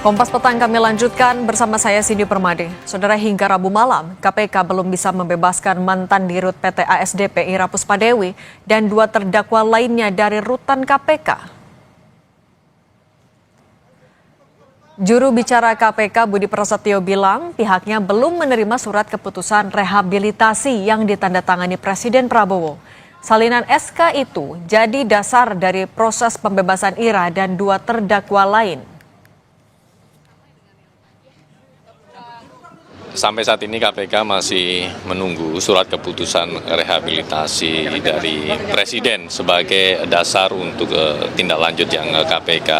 Kompas Petang kami lanjutkan bersama saya Cindy Permadi. Saudara, hingga Rabu malam, KPK belum bisa membebaskan mantan dirut PT ASDP Ira Puspadewi dan dua terdakwa lainnya dari rutan KPK. Juru bicara KPK Budi Prasetyo bilang pihaknya belum menerima surat keputusan rehabilitasi yang ditandatangani Presiden Prabowo. Salinan SK itu jadi dasar dari proses pembebasan Ira dan dua terdakwa lain. Sampai saat ini KPK masih menunggu surat keputusan rehabilitasi dari Presiden sebagai dasar untuk tindak lanjut yang KPK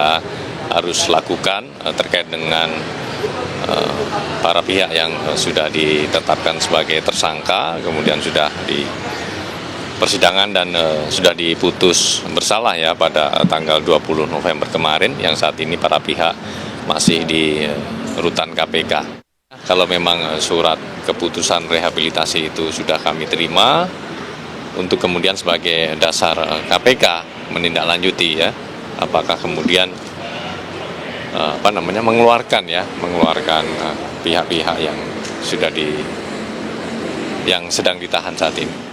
harus lakukan terkait dengan para pihak yang sudah ditetapkan sebagai tersangka, kemudian sudah di persidangan dan sudah diputus bersalah ya pada tanggal 20 November kemarin, yang saat ini para pihak masih di rutan KPK. Kalau memang surat keputusan rehabilitasi itu sudah kami terima untuk kemudian sebagai dasar KPK menindaklanjuti ya, apakah kemudian mengeluarkan pihak-pihak yang sudah yang sedang ditahan saat ini.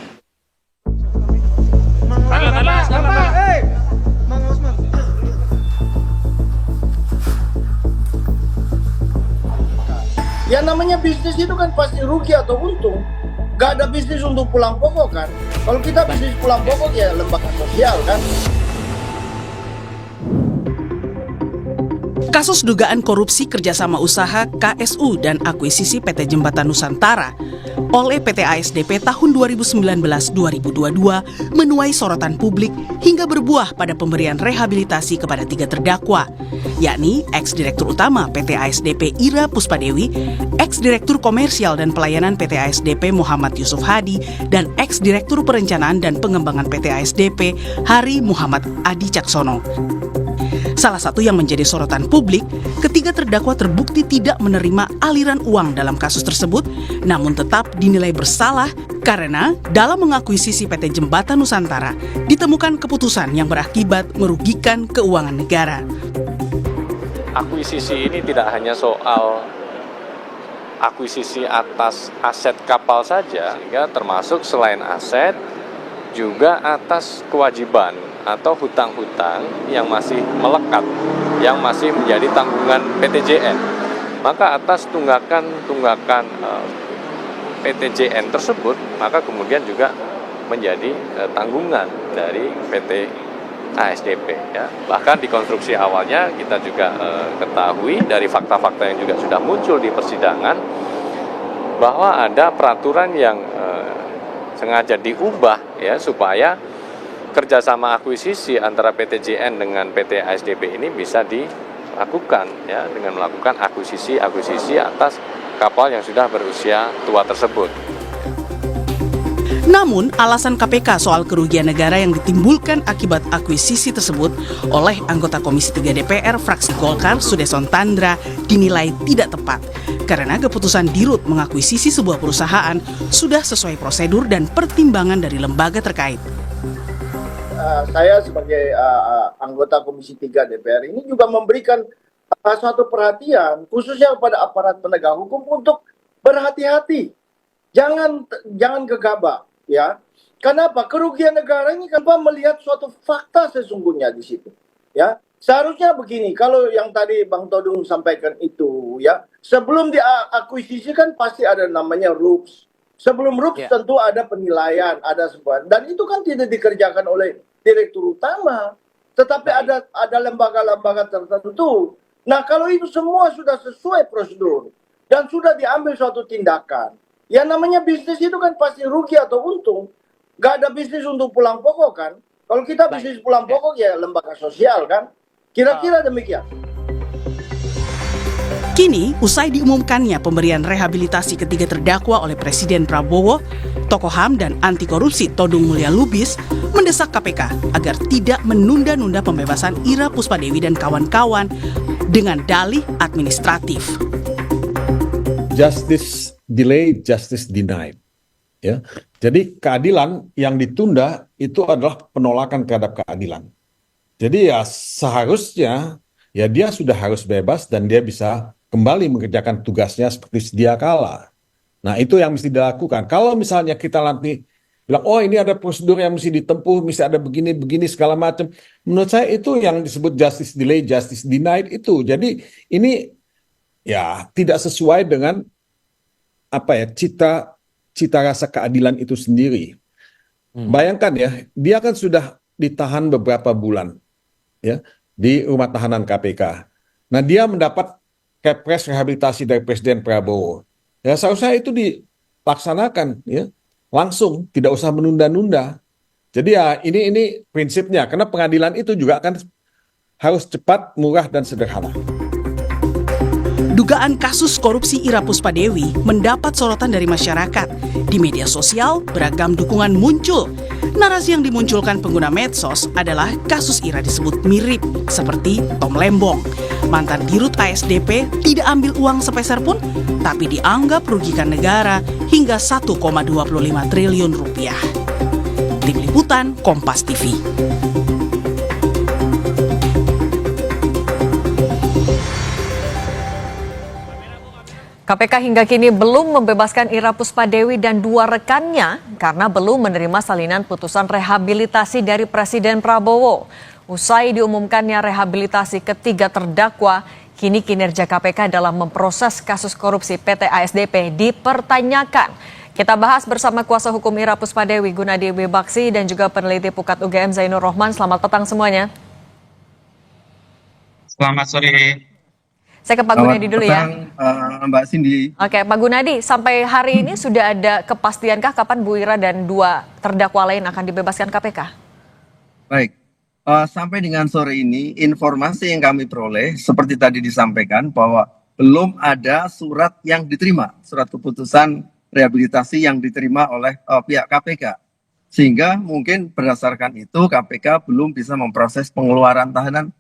Ya namanya bisnis itu kan pasti rugi atau untung. Gak ada bisnis untuk pulang pokok kan. Kalau kita bisnis pulang pokok ya lembaga sosial kan. Kasus dugaan korupsi kerjasama usaha KSU dan akuisisi PT Jembatan Nusantara oleh PT ASDP tahun 2019-2022 menuai sorotan publik hingga berbuah pada pemberian rehabilitasi kepada 3 terdakwa, yakni ex-direktur utama PT ASDP Ira Puspadewi, ex-direktur komersial dan pelayanan PT ASDP Muhammad Yusuf Hadi, dan ex-direktur perencanaan dan pengembangan PT ASDP Hari Muhammad Adi Caksono. Salah satu yang menjadi sorotan publik, ketiga terdakwa terbukti tidak menerima aliran uang dalam kasus tersebut, namun tetap dinilai bersalah karena dalam mengakuisisi PT Jembatan Nusantara ditemukan keputusan yang berakibat merugikan keuangan negara. Akuisisi ini tidak hanya soal akuisisi atas aset kapal saja, sehingga termasuk selain aset juga atas kewajiban atau hutang-hutang yang masih melekat, yang masih menjadi tanggungan PTJN. Maka atas tunggakan PTJN tersebut, maka kemudian juga menjadi tanggungan dari PT ASDP. Ya. Bahkan di konstruksi awalnya kita juga ketahui dari fakta-fakta yang juga sudah muncul di persidangan, bahwa ada peraturan yang sengaja diubah ya supaya kerjasama akuisisi antara PTJN dengan PT ASDP ini bisa dilakukan ya dengan melakukan akuisisi atas kapal yang sudah berusia tua tersebut. Namun, alasan KPK soal kerugian negara yang ditimbulkan akibat akuisisi tersebut oleh anggota Komisi 3 DPR fraksi Golkar Sudesson Tandra dinilai tidak tepat karena keputusan dirut mengakuisisi sebuah perusahaan sudah sesuai prosedur dan pertimbangan dari lembaga terkait. Saya sebagai anggota Komisi 3 DPR ini juga memberikan suatu perhatian khususnya kepada aparat penegak hukum untuk berhati-hati, jangan gegabah ya. Kenapa? Kerugian negara ini kan melihat suatu fakta sesungguhnya di situ ya. Seharusnya begini, kalau yang tadi Bang Todung sampaikan itu ya, sebelum diakuisisi kan pasti ada namanya RUPS. Sebelum RUPS tentu ada penilaian, ada sebuah, dan itu kan tidak dikerjakan oleh direktur utama, tetapi ada lembaga-lembaga tertentu. Nah, kalau itu semua sudah sesuai prosedur dan sudah diambil suatu tindakan, ya namanya bisnis itu kan pasti rugi atau untung. Gak ada bisnis untuk pulang pokok kan. Kalau kita bisnis pulang pokok ya lembaga sosial kan. Kira-kira demikian. Kini, usai diumumkannya pemberian rehabilitasi ketiga terdakwa oleh Presiden Prabowo, tokoh HAM dan anti korupsi Todung Mulya Lubis mendesak KPK agar tidak menunda-nunda pembebasan Ira Puspadewi dan kawan-kawan dengan dalih administratif. Justice delayed, justice denied. Ya, jadi keadilan yang ditunda itu adalah penolakan terhadap keadilan. Jadi ya seharusnya ya dia sudah harus bebas dan dia bisa kembali mengerjakan tugasnya seperti sedia kala. Nah, itu yang mesti dilakukan. Kalau misalnya kita nanti bilang, oh ini ada prosedur yang mesti ditempuh, mesti ada begini-begini segala macam. Menurut saya itu yang disebut justice delay, justice denied itu. Jadi ini ya tidak sesuai dengan apa ya cita rasa keadilan itu sendiri. Bayangkan ya, dia kan sudah ditahan beberapa bulan ya di rumah tahanan KPK. Nah, dia mendapat kepres rehabilitasi dari Presiden Prabowo. Ya seharusnya itu dilaksanakan ya langsung, tidak usah menunda-nunda. Jadi ya ini prinsipnya, karena pengadilan itu juga akan harus cepat, murah dan sederhana. Dugaan kasus korupsi Ira Puspadewi mendapat sorotan dari masyarakat. Di media sosial, beragam dukungan muncul. Narasi yang dimunculkan pengguna medsos adalah kasus Ira disebut mirip seperti Tom Lembong. Mantan dirut ASDP tidak ambil uang sepeser pun, tapi dianggap merugikan negara hingga 1,25 triliun rupiah. Tim Liputan, Kompas TV. KPK hingga kini belum membebaskan Ira Puspadewi dan 2 rekannya karena belum menerima salinan putusan rehabilitasi dari Presiden Prabowo. Usai diumumkannya rehabilitasi ketiga terdakwa, kini kinerja KPK dalam memproses kasus korupsi PT ASDP dipertanyakan. Kita bahas bersama kuasa hukum Ira Puspadewi, Gunadi W. Baksi, dan juga peneliti Pukat UGM Zainur Rohman. Selamat petang semuanya. Selamat sore. Saya ke Pak Gunadi dulu ya. Mbak Cindy. Oke, Pak Gunadi, sampai hari ini sudah ada kepastiankah kapan Bu Ira dan 2 terdakwa lain akan dibebaskan KPK? Baik, sampai dengan sore ini informasi yang kami peroleh seperti tadi disampaikan bahwa belum ada surat yang diterima, surat keputusan rehabilitasi yang diterima oleh pihak KPK. Sehingga mungkin berdasarkan itu KPK belum bisa memproses pengeluaran tahanan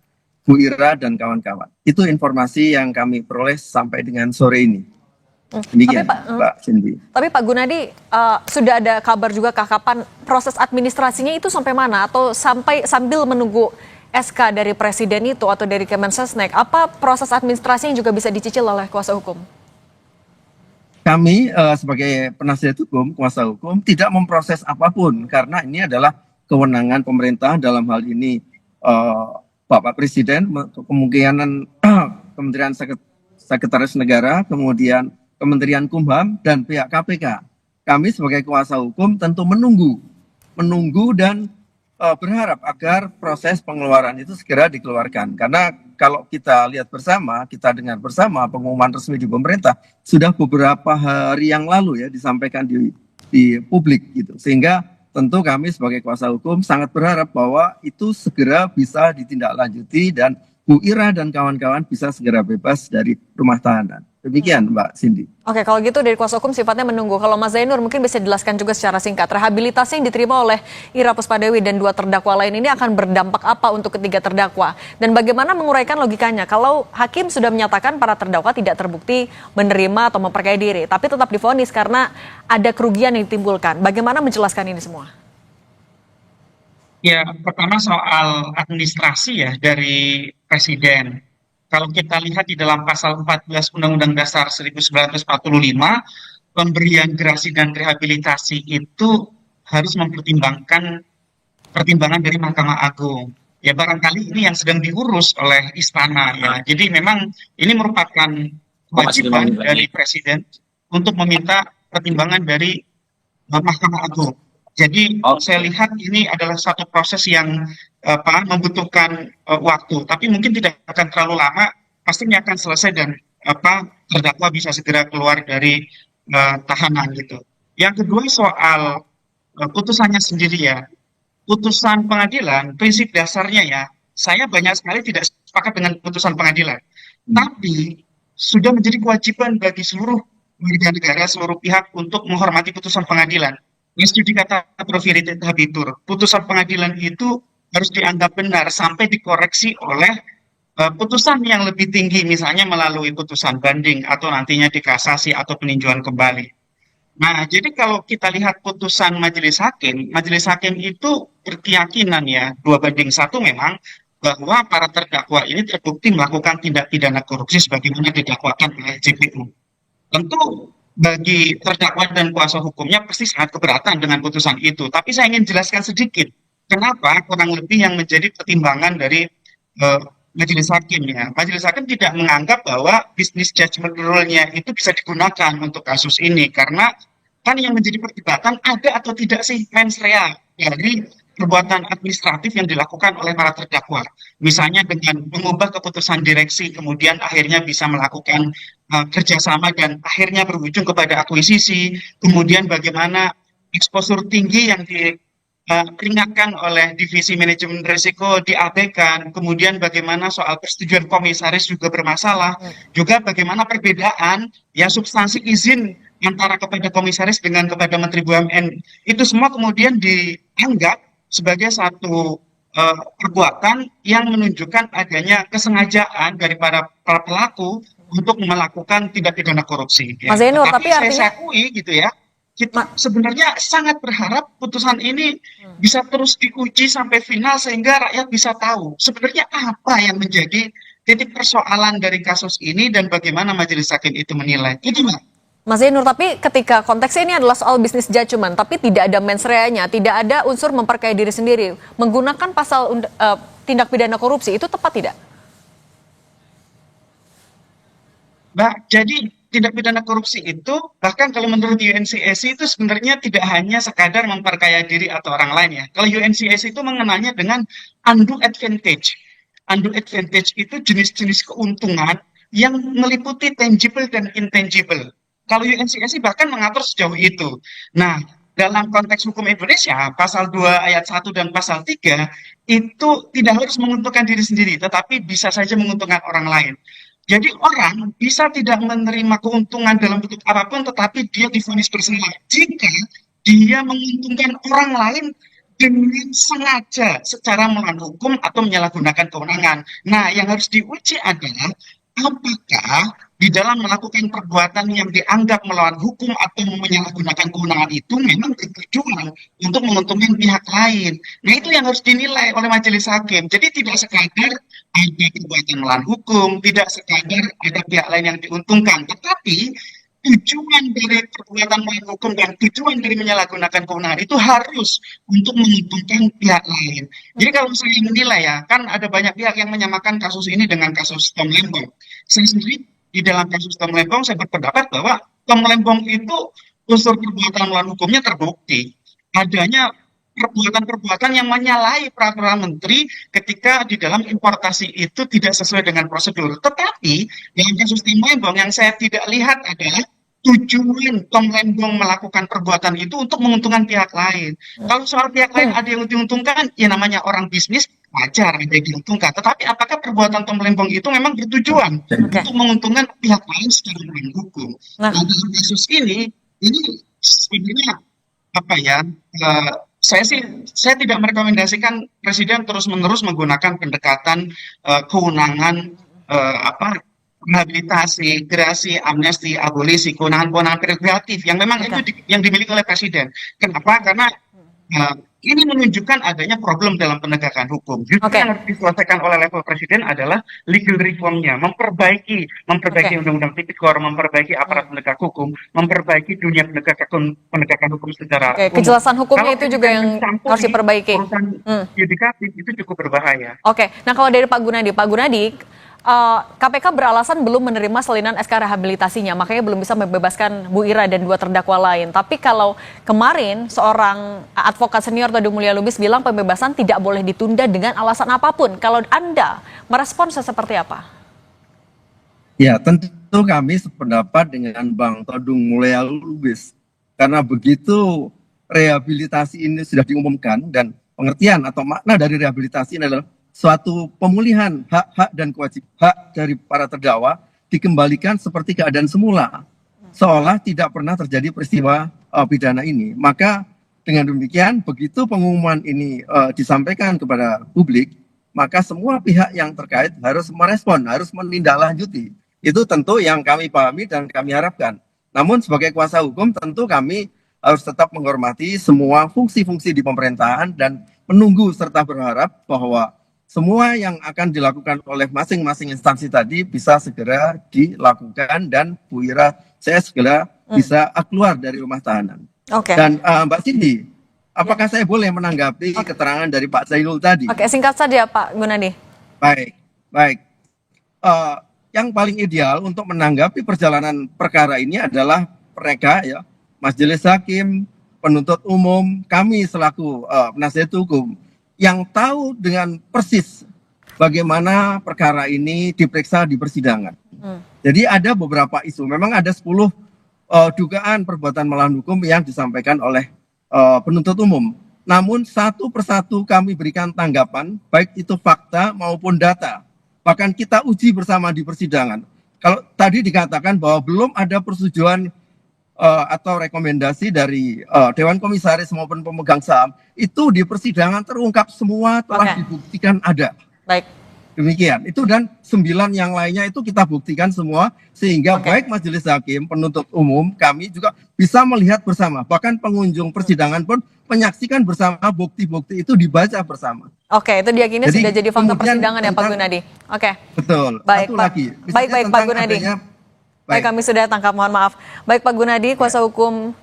Bu Ira dan kawan-kawan. Itu informasi yang kami peroleh sampai dengan sore ini. Demikian, Mbak Cindy. Tapi Pak Gunadi, sudah ada kabar juga kapan proses administrasinya itu sampai mana? Atau sambil menunggu SK dari Presiden itu atau dari Kemensesnek, apa proses administrasi yang juga bisa dicicil oleh kuasa hukum? Kami sebagai penasihat hukum, kuasa hukum, tidak memproses apapun karena ini adalah kewenangan pemerintah, dalam hal ini Bapak Presiden, kemungkinan Kementerian Sekretaris Negara, kemudian Kementerian Kumham, dan pihak KPK. Kami sebagai kuasa hukum tentu menunggu dan berharap agar proses pengeluaran itu segera dikeluarkan. Karena kalau kita lihat bersama, kita dengar bersama pengumuman resmi di pemerintah, sudah beberapa hari yang lalu ya disampaikan di publik gitu. Sehingga tentu kami sebagai kuasa hukum sangat berharap bahwa itu segera bisa ditindaklanjuti dan Bu Ira dan kawan-kawan bisa segera bebas dari rumah tahanan. Demikian Mbak Cindy. Oke, kalau gitu dari kuasa hukum sifatnya menunggu. Kalau Mas Zainur mungkin bisa dijelaskan juga secara singkat. Rehabilitasi yang diterima oleh Ira Puspadewi dan 2 terdakwa lain ini akan berdampak apa untuk ketiga terdakwa? Dan bagaimana menguraikan logikanya? Kalau hakim sudah menyatakan para terdakwa tidak terbukti menerima atau memperkaya diri, tapi tetap divonis karena ada kerugian yang ditimbulkan. Bagaimana menjelaskan ini semua? Ya, pertama soal administrasi ya dari Presiden. Kalau kita lihat di dalam pasal 14 Undang-Undang Dasar 1945, pemberian gerasi dan rehabilitasi itu harus mempertimbangkan pertimbangan dari Mahkamah Agung. Ya barangkali ini yang sedang diurus oleh Istana ya. Jadi memang ini merupakan kewajiban dari Presiden untuk meminta pertimbangan dari Mahkamah Agung. Jadi saya lihat ini adalah satu proses yang membutuhkan waktu, tapi mungkin tidak akan terlalu lama, pastinya akan selesai dan terdakwa bisa segera keluar dari tahanan gitu. Yang kedua soal putusannya sendiri ya, putusan pengadilan prinsip dasarnya ya, saya banyak sekali tidak sepakat dengan putusan pengadilan, tapi sudah menjadi kewajiban bagi seluruh warga negara, seluruh pihak untuk menghormati putusan pengadilan. Studi kata pro veritate habetur, putusan pengadilan itu harus dianggap benar sampai dikoreksi oleh putusan yang lebih tinggi, misalnya melalui putusan banding atau nantinya dikasasi atau peninjauan kembali. Nah, jadi kalau kita lihat putusan majelis hakim itu berkeyakinan ya 2/1 memang bahwa para terdakwa ini terbukti melakukan tindak pidana korupsi sebagaimana didakwakan oleh JPU. Tentu bagi terdakwa dan kuasa hukumnya pasti sangat keberatan dengan putusan itu. Tapi saya ingin jelaskan sedikit kenapa kurang lebih yang menjadi pertimbangan dari eh, majelis hakim ya. Majelis hakim tidak menganggap bahwa business judgment rule-nya itu bisa digunakan untuk kasus ini karena kan yang menjadi perdebatan ada atau tidak sih mens rea dari perbuatan administratif yang dilakukan oleh para terdakwa. Misalnya dengan mengubah keputusan direksi, kemudian akhirnya bisa melakukan kerjasama dan akhirnya berujung kepada akuisisi, kemudian bagaimana eksposur tinggi yang diperingatkan oleh divisi manajemen risiko diabaikan, kemudian bagaimana soal persetujuan komisaris juga bermasalah, juga bagaimana perbedaan ya substansi izin antara kepada komisaris dengan kepada Menteri BUMN itu semua kemudian dianggap sebagai satu perbuatan yang menunjukkan adanya kesengajaan dari para pelaku untuk melakukan tindak pidana korupsi. Ya. Mas Zainur, tapi saya artinya akui gitu ya, kita sebenarnya sangat berharap putusan ini bisa terus diuji sampai final sehingga rakyat bisa tahu sebenarnya apa yang menjadi titik persoalan dari kasus ini dan bagaimana majelis hakim itu menilai. Itu Mbak. Mas Zainur, tapi ketika konteksnya ini adalah soal bisnis judgment, tapi tidak ada mens rea-nya, tidak ada unsur memperkaya diri sendiri, menggunakan pasal tindak pidana korupsi, itu tepat tidak? Mbak, jadi tindak pidana korupsi itu bahkan kalau menurut UNCSC itu sebenarnya tidak hanya sekadar memperkaya diri atau orang lain ya. Kalau UNCSC itu mengenalnya dengan undue advantage. Undue advantage itu jenis-jenis keuntungan yang meliputi tangible dan intangible. Kalau UNCSC bahkan mengatur sejauh itu. Nah, dalam konteks hukum Indonesia, pasal 2 ayat 1 dan pasal 3 itu tidak harus menguntungkan diri sendiri, tetapi bisa saja menguntungkan orang lain. Jadi orang bisa tidak menerima keuntungan dalam bentuk apapun, tetapi dia divonis bersalah jika dia menguntungkan orang lain dengan sengaja secara melawan hukum atau menyalahgunakan kewenangan. Nah, yang harus diuji adalah apakah di dalam melakukan perbuatan yang dianggap melawan hukum atau menyalahgunakan kewenangan itu memang bertujuan untuk menguntungkan pihak lain. Nah, itu yang harus dinilai oleh majelis hakim. Jadi tidak sekadar ada perbuatan melawan hukum, tidak sekadar ada pihak lain yang diuntungkan, tetapi tujuan dari perbuatan melawan hukum dan tujuan dari menyalahgunakan kewenangan itu harus untuk menguntungkan pihak lain. Jadi kalau saya menilai ya, kan ada banyak pihak yang menyamakan kasus ini dengan kasus Tom Lembong. Saya sendiri di dalam kasus Tom Lembong saya berpendapat bahwa Tom Lembong itu unsur perbuatan melawan hukumnya terbukti. Adanya perbuatan-perbuatan yang menyalahi peraturan menteri ketika di dalam importasi itu tidak sesuai dengan prosedur. Tetapi dalam kasus Tom Lembong yang saya tidak lihat adalah tujuan Tom Lembong melakukan perbuatan itu untuk menguntungkan pihak lain. Kalau soal pihak lain ada yang diuntungkan, ya namanya orang bisnis wajar ada yang diuntungkan. Tetapi apakah perbuatan Tom Lembong itu memang bertujuan untuk menguntungkan pihak lain secara melawan hukum? Nah, dalam kasus ini sebenarnya apa ya? Saya tidak merekomendasikan Presiden terus-menerus menggunakan pendekatan kewenangan rehabilitasi, gerasi, amnesti, abolisi, kewenangan-kewenangan prerogatif yang memang itu yang dimiliki oleh Presiden. Kenapa? Karena ini menunjukkan adanya problem dalam penegakan hukum. Justru yang harus diselesaikan oleh level Presiden adalah legal reformnya, memperbaiki undang-undang tipikor, memperbaiki aparat penegak hukum, memperbaiki dunia penegakan hukum secara umum. Kejelasan hukumnya itu juga yang harus diperbaiki. Urusan yudikatif itu cukup berbahaya. Nah kalau dari Pak Gunadi, KPK beralasan belum menerima salinan SK rehabilitasinya, makanya belum bisa membebaskan Bu Ira dan 2 terdakwa lain. Tapi kalau kemarin seorang advokat senior Todung Mulya Lubis bilang pembebasan tidak boleh ditunda dengan alasan apapun. Kalau Anda meresponsnya seperti apa? Ya, tentu kami sependapat dengan Bang Todung Mulya Lubis. Karena begitu rehabilitasi ini sudah diumumkan dan pengertian atau makna dari rehabilitasi ini adalah suatu pemulihan hak-hak dan kewajiban hak dari para terdakwa dikembalikan seperti keadaan semula, seolah tidak pernah terjadi peristiwa pidana ini. Maka dengan demikian, begitu pengumuman ini disampaikan kepada publik, maka semua pihak yang terkait harus merespon, harus menindaklanjuti. Itu tentu yang kami pahami dan kami harapkan. Namun sebagai kuasa hukum tentu kami harus tetap menghormati semua fungsi-fungsi di pemerintahan dan menunggu serta berharap bahwa semua yang akan dilakukan oleh masing-masing instansi tadi bisa segera dilakukan dan Bu Ira saya segera bisa keluar dari rumah tahanan. Oke. Dan Mbak Cindy, apakah saya boleh menanggapi keterangan dari Pak Zainul tadi? Oke, singkat saja Pak Gunadi. Baik, baik. Yang paling ideal untuk menanggapi perjalanan perkara ini adalah mereka, ya, Majelis Hakim, penuntut umum, kami selaku penasihat hukum yang tahu dengan persis bagaimana perkara ini diperiksa di persidangan. Jadi ada beberapa isu. Memang ada 10 dugaan perbuatan melawan hukum yang disampaikan oleh penuntut umum. Namun satu persatu kami berikan tanggapan, baik itu fakta maupun data. Bahkan kita uji bersama di persidangan. Kalau tadi dikatakan bahwa belum ada persetujuan atau rekomendasi dari Dewan Komisaris maupun pemegang saham, itu di persidangan terungkap semua telah dibuktikan ada. Baik. Demikian. Itu dan 9 yang lainnya itu kita buktikan semua sehingga baik Majelis Hakim, penuntut umum, kami juga bisa melihat bersama. Bahkan pengunjung persidangan pun menyaksikan bersama bukti-bukti itu dibaca bersama. Oke, itu diyakini sudah jadi fakta persidangan ya Pak Gunadi. Oke. Betul. Baik, Satu Pak. lagi. Baik Pak Gunadi. Baik, kami sudah tangkap, mohon maaf. Baik Pak Gunadi, kuasa hukum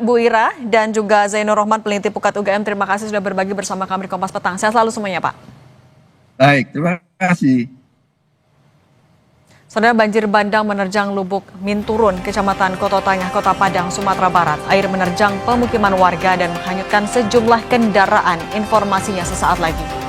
Bu Ira dan juga Zainur Rohman, peneliti Pukat UGM, terima kasih sudah berbagi bersama kami di Kompas Petang. Sehat selalu semuanya Pak. Baik, terima kasih. Saudara, banjir bandang menerjang Lubuk Minturun, Kecamatan Koto Tengah, Kota Padang, Sumatera Barat. Air menerjang pemukiman warga dan menghanyutkan sejumlah kendaraan. Informasinya sesaat lagi.